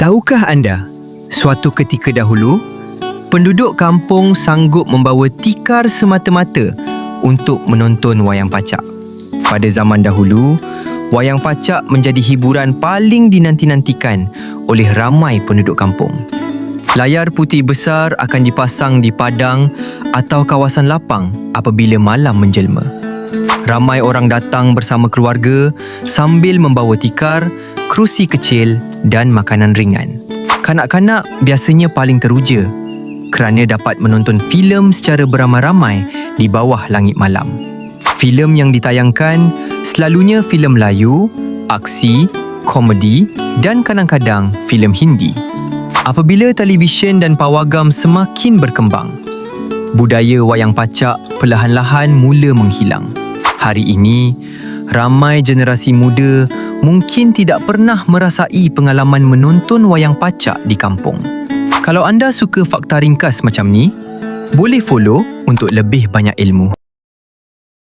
Tahukah anda, suatu ketika dahulu, penduduk kampung sanggup membawa tikar semata-mata untuk menonton wayang pacak. Pada zaman dahulu, wayang pacak menjadi hiburan paling dinanti-nantikan oleh ramai penduduk kampung. Layar putih besar akan dipasang di padang atau kawasan lapang apabila malam menjelma. Ramai orang datang bersama keluarga sambil membawa tikar, kerusi kecil dan makanan ringan. Kanak-kanak biasanya paling teruja kerana dapat menonton filem secara beramai-ramai di bawah langit malam. Filem yang ditayangkan selalunya filem Melayu, aksi, komedi dan kadang-kadang filem Hindi. Apabila televisyen dan pawagam semakin berkembang, budaya wayang pacak perlahan-lahan mula menghilang. Hari ini, ramai generasi muda mungkin tidak pernah merasai pengalaman menonton wayang pacak di kampung. Kalau anda suka fakta ringkas macam ni, boleh follow untuk lebih banyak ilmu.